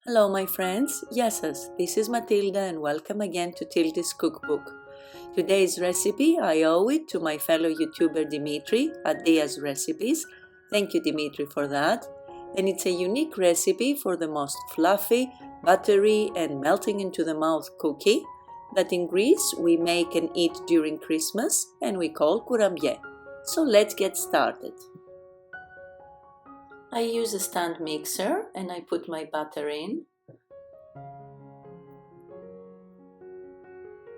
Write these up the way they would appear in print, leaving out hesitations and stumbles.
Hello my friends, γεια σας, this is Matilda and welcome again to Tilda's Cookbook. Today's recipe I owe it to my fellow YouTuber Dimitri at Dias Recipes. Thank you Dimitri for that. And it's a unique recipe for the most fluffy, buttery and melting into the mouth cookie that in Greece we make and eat during Christmas and we call kourabié. So let's get started. I use a stand mixer and I put my butter in.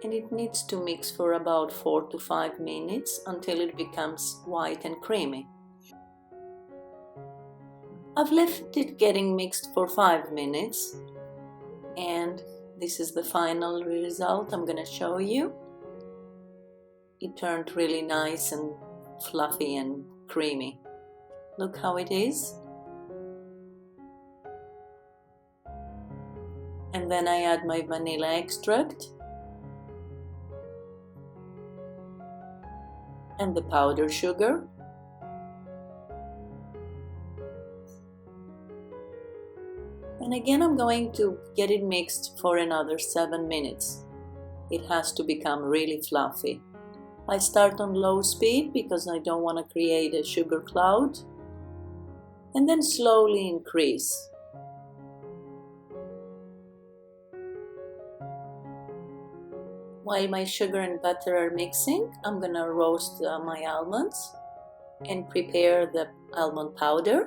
And it needs to mix for about 4 to 5 minutes until it becomes white and creamy. I've left it getting mixed for 5 minutes and this is the final result I'm gonna show you. It turned really nice and fluffy and creamy. Look how it is. And then I add my vanilla extract and the powdered sugar. And again I'm going to get it mixed for another 7 minutes. It has to become really fluffy. I start on low speed because I don't want to create a sugar cloud. And then slowly increase. While my sugar and butter are mixing, I'm gonna roast my almonds and prepare the almond powder.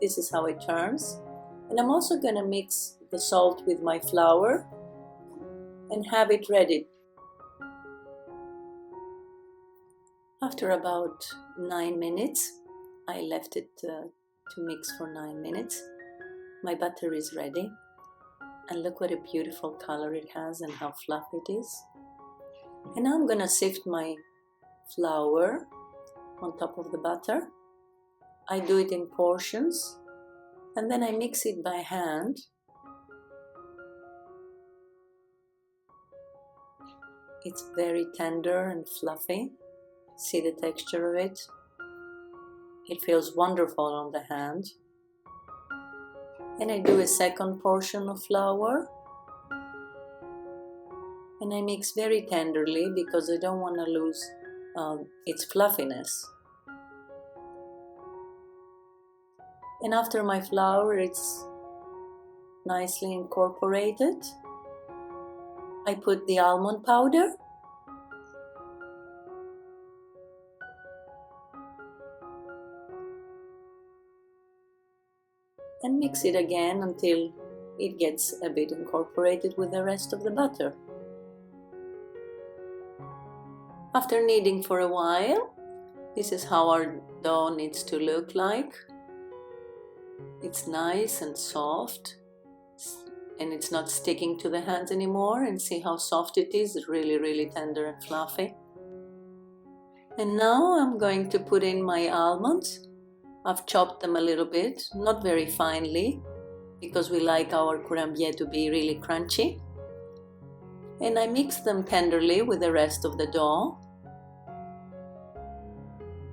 This is how it turns. And I'm also gonna mix the salt with my flour and have it ready. After about 9 minutes, I left it to mix for 9 minutes. My butter is ready. And look what a beautiful color it has and how fluffy it is. And now I'm gonna sift my flour on top of the butter. I do it in portions and then I mix it by hand. It's very tender and fluffy. See the texture of it? It feels wonderful on the hand. And I do a second portion of flour. And I mix very tenderly because I don't want to lose its fluffiness. And after my flour it's nicely incorporated, I put the almond powder. And mix it again until it gets a bit incorporated with the rest of the butter. After kneading for a while, this is how our dough needs to look like. It's nice and soft and it's not sticking to the hands anymore, and see how soft it is. It's really tender and fluffy. And now I'm going to put in my almonds. I've chopped them a little bit, not very finely, because we like our kourabié to be really crunchy. And I mix them tenderly with the rest of the dough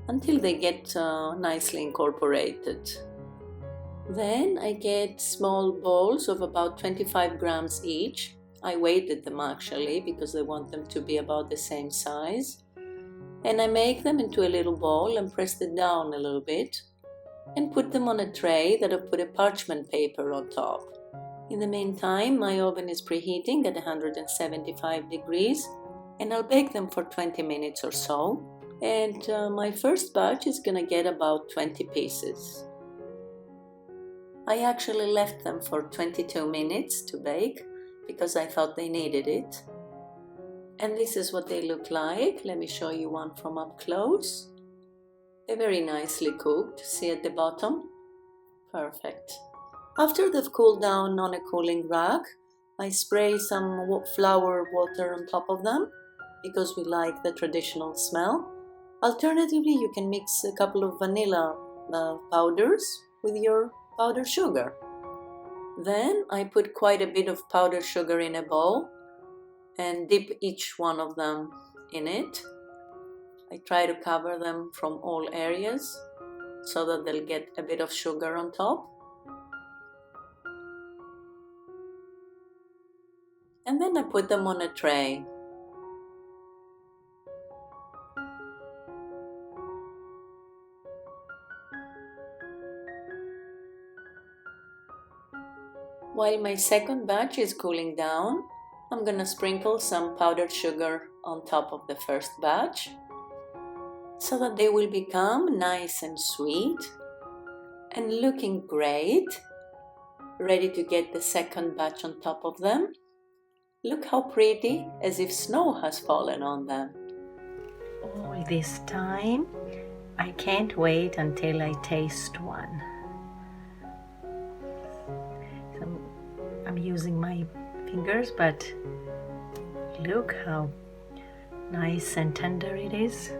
until they get nicely incorporated. Then I get small balls of about 25 grams each. I weighted them actually because I want them to be about the same size. And I make them into a little bowl and press it down a little bit. And put them on a tray that I've put a parchment paper on top. In the meantime, my oven is preheating at 175 degrees and I'll bake them for 20 minutes or so. And my first batch is gonna get about 20 pieces. I actually left them for 22 minutes to bake because I thought they needed it. And this is what they look like. Let me show you one from up close. They're very nicely cooked. See at the bottom? Perfect. After they've cooled down on a cooling rack, I spray some flour water on top of them because we like the traditional smell. Alternatively, you can mix a couple of vanilla powders with your powdered sugar. Then I put quite a bit of powdered sugar in a bowl and dip each one of them in it. I try to cover them from all areas so that they'll get a bit of sugar on top. And then I put them on a tray. While my second batch is cooling down, I'm gonna sprinkle some powdered sugar on top of the first batch so that they will become nice and sweet and looking great, ready to get the second batch on top of them. Look how pretty, as if snow has fallen on them. All this time, I can't wait until I taste one. So I'm using my fingers, but look how nice and tender it is.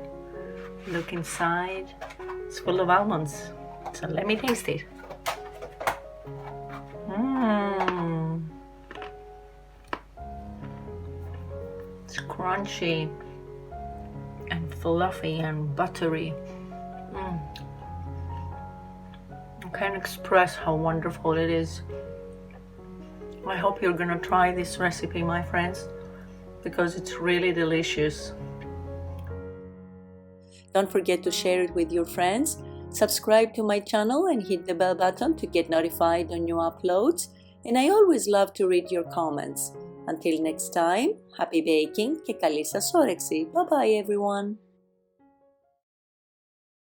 Look inside, it's full of almonds. So let me taste it. It's crunchy and fluffy and buttery. I can't express how wonderful it is. I hope you're gonna try this recipe, my friends, because it's really delicious. Don't forget to share it with your friends, subscribe to my channel and hit the bell button to get notified on new uploads. And I always love to read your comments. Until next time, happy baking και καλή σας όρεξη. Bye bye everyone.